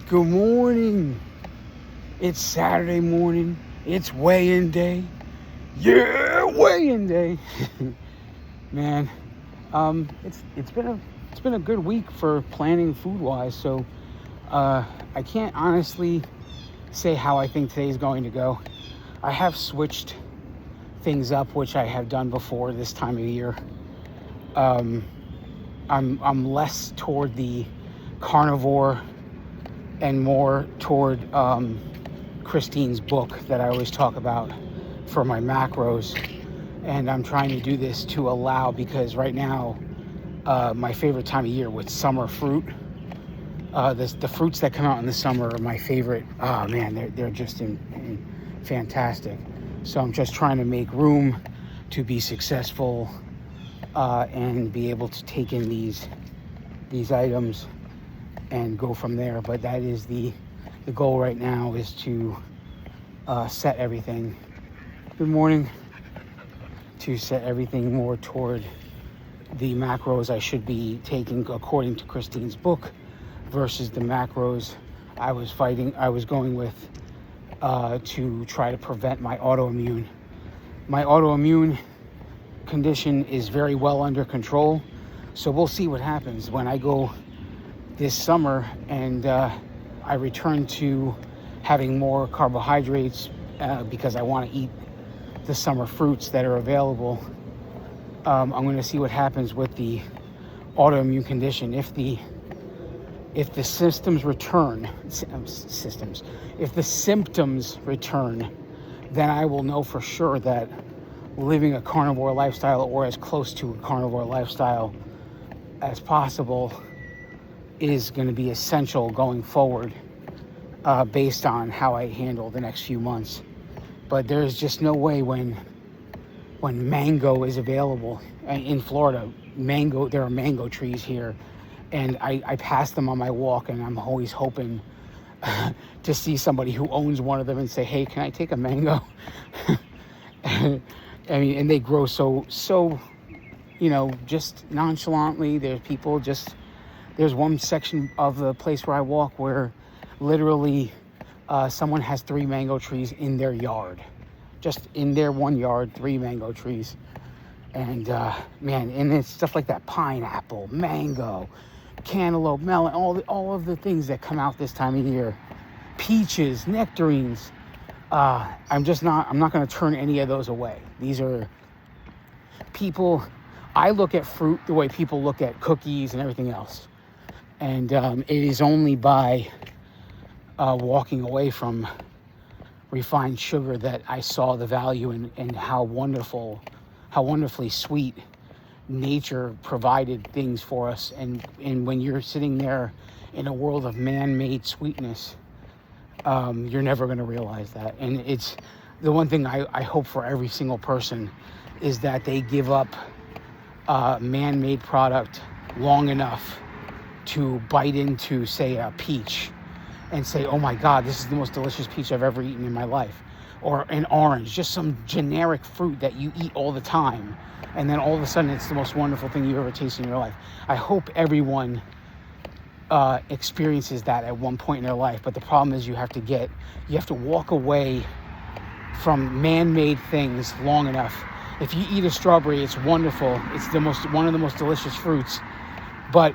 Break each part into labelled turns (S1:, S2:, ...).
S1: Good morning. It's Saturday morning. It's weigh-in day. Yeah, weigh-in day. Man, it's been a good week for planning food-wise. So I can't honestly say how I think today's going to go. I have switched things up, which I have done before this time of year. I'm less toward the carnivore and more toward Christine's book that I always talk about for my macros. And I'm trying to do this to allow, because right now, my favorite time of year with summer fruit, the fruits that come out in the summer are my favorite. Oh man, they're just fantastic. So I'm just trying to make room to be successful and be able to take in these items and go from there. But that is the goal right now, is to set everything. Good morning. To set everything more toward the macros I should be taking according to Christine's book versus the macros I was going with to try to prevent my autoimmune. My autoimmune condition is very well under control. So we'll see what happens when I go this summer and I return to having more carbohydrates because I want to eat the summer fruits that are available. I'm going to see what happens with the autoimmune condition. If the symptoms return, then I will know for sure that living a carnivore lifestyle, or as close to a carnivore lifestyle as possible, is going to be essential going forward based on how I handle the next few months. But there's just no way when mango is available in Florida. There are mango trees here, and I pass them on my walk, and I'm always hoping to see somebody who owns one of them and say, hey, can I take a mango? I mean, and they grow so just nonchalantly. There's one section of the place where I walk where literally someone has 3 mango trees in their yard. Just in their one yard, 3 mango trees. And and it's stuff like that: pineapple, mango, cantaloupe, melon, all of the things that come out this time of year. Peaches, nectarines. I'm not going to turn any of those away. These are people. I look at fruit the way people look at cookies and everything else. And it is only by walking away from refined sugar that I saw the value in how wonderfully sweet nature provided things for us. And when you're sitting there in a world of man-made sweetness, you're never going to realize that. And it's the one thing I hope for every single person, is that they give up man-made product long enough to bite into, say, a peach and say, oh my God, this is the most delicious peach I've ever eaten in my life. Or an orange, just some generic fruit that you eat all the time. And then all of a sudden it's the most wonderful thing you ever tasted in your life. I hope everyone experiences that at one point in their life. But the problem is you have to walk away from man-made things long enough. If you eat a strawberry, it's wonderful. It's one of the most delicious fruits. But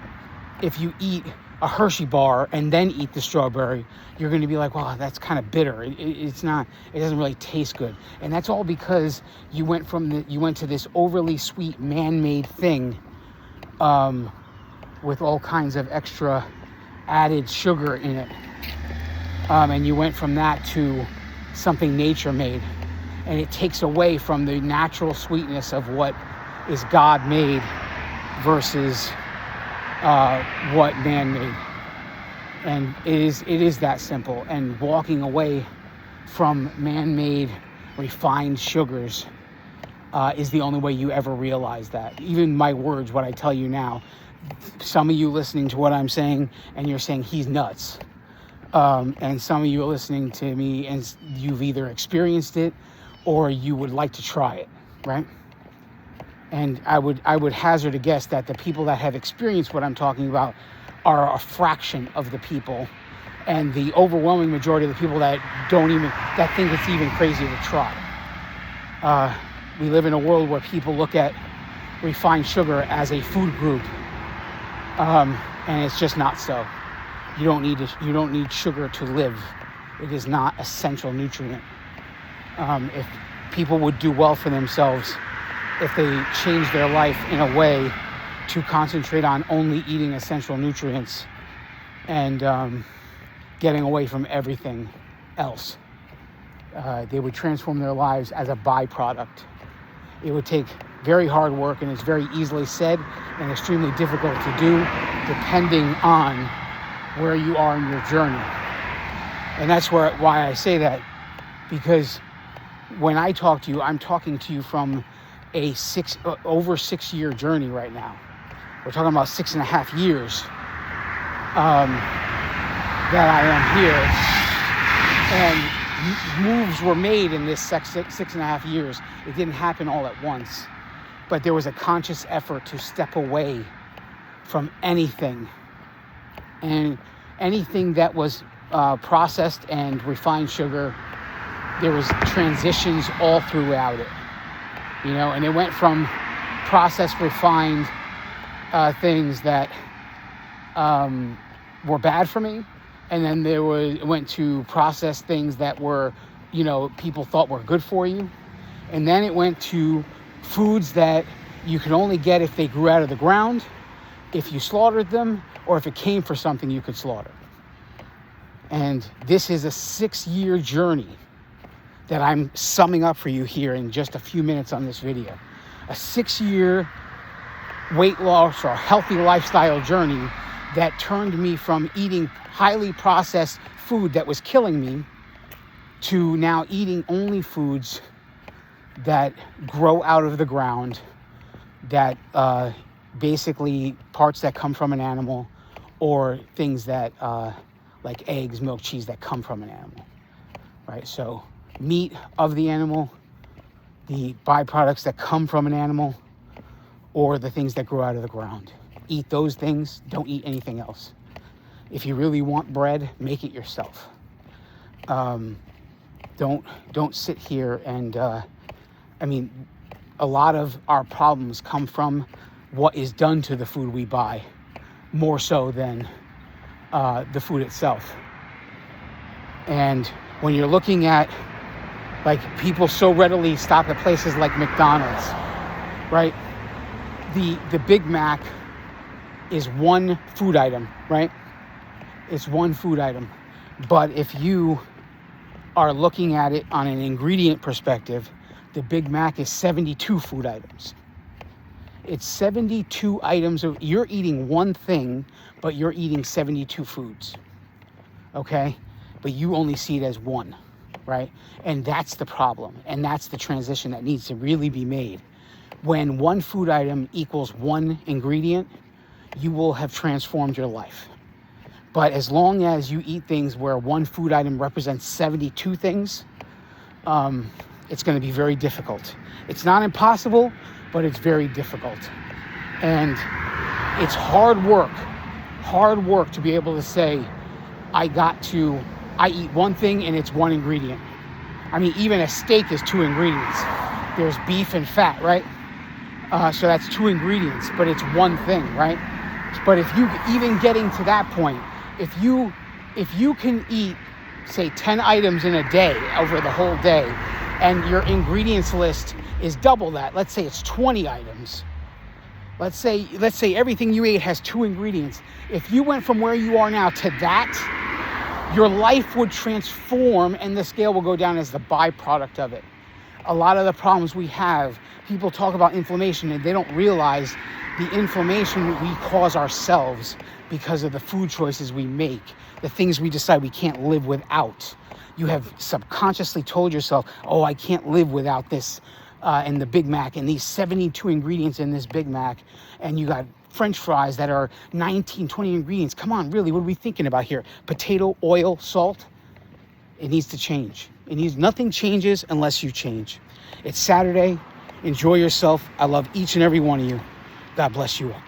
S1: if you eat a Hershey bar and then eat the strawberry, you're going to be like, wow, that's kind of bitter. It doesn't really taste good. And that's all because you went to this overly sweet man-made thing with all kinds of extra added sugar in it. And you went from that to something nature made. And it takes away from the natural sweetness of what is God made versus what man made. And it is that simple. And walking away from man-made refined sugars is the only way you ever realize that. Even my words, what I tell you now, some of you listening to what I'm saying and you're saying he's nuts. And some of you are listening to me and you've either experienced it or you would like to try it, right? And I would hazard a guess that the people that have experienced what I'm talking about are a fraction of the people, and the overwhelming majority of the people that think it's even crazy to try. We live in a world where people look at refined sugar as a food group, and it's just not so. You don't need sugar to live. It is not essential nutrient. If people would do well for themselves, if they change their life in a way to concentrate on only eating essential nutrients and getting away from everything else, they would transform their lives as a byproduct. It would take very hard work, and it's very easily said and extremely difficult to do, depending on where you are in your journey. And that's why I say that, because when I talk to you, I'm talking to you from a over 6 year journey right now. We're talking about 6.5 years that I am here, and moves were made in this 6.5 years. It didn't happen all at once, but there was a conscious effort to step away from anything, and anything that was processed and refined sugar. There was transitions all throughout it, and it went from processed, refined things that were bad for me, and then it went to processed things that were, people thought were good for you, and then it went to foods that you could only get if they grew out of the ground, if you slaughtered them, or if it came for something you could slaughter. And this is a 6-year journey that I'm summing up for you here in just a few minutes on this video. A 6-year weight loss or healthy lifestyle journey that turned me from eating highly processed food that was killing me to now eating only foods that grow out of the ground, that basically parts that come from an animal, or things that like eggs, milk, cheese that come from an animal, right? So meat of the animal, the byproducts that come from an animal, or the things that grow out of the ground. Eat those things. Don't eat anything else. If you really want bread, make it yourself. Don't sit here and a lot of our problems come from what is done to the food we buy, more so than the food itself. And when you're looking at, like, people so readily stop at places like McDonald's, right? The Big Mac is one food item, right? It's one food item. But if you are looking at it on an ingredient perspective, the Big Mac is 72 food items. It's 72 items. You're eating one thing, but you're eating 72 foods, okay? But you only see it as one, right? And that's the problem. And that's the transition that needs to really be made. When one food item equals one ingredient, you will have transformed your life. But as long as you eat things where one food item represents 72 things, it's going to be very difficult. It's not impossible, but it's very difficult. And it's hard work to be able to say, I eat one thing and it's one ingredient. I mean, even a steak is 2 ingredients. There's beef and fat, right? So that's 2 ingredients, but it's one thing, right? But if you, even getting to that point, if you can eat, say, 10 items in a day over the whole day, and your ingredients list is double that, let's say it's 20 items. Let's say everything you ate has 2 ingredients. If you went from where you are now to that, your life would transform, and the scale will go down as the byproduct of it. A lot of the problems we have, people talk about inflammation, and they don't realize the inflammation we cause ourselves because of the food choices we make, the things we decide we can't live without. You have subconsciously told yourself, oh, I can't live without this and the Big Mac and these 72 ingredients in this Big Mac, and you got French fries that are 19, 20 ingredients. Come on, really, what are we thinking about here? Potato, oil, salt? It needs to change. Nothing changes unless you change. It's Saturday. Enjoy yourself. I love each and every one of you. God bless you all.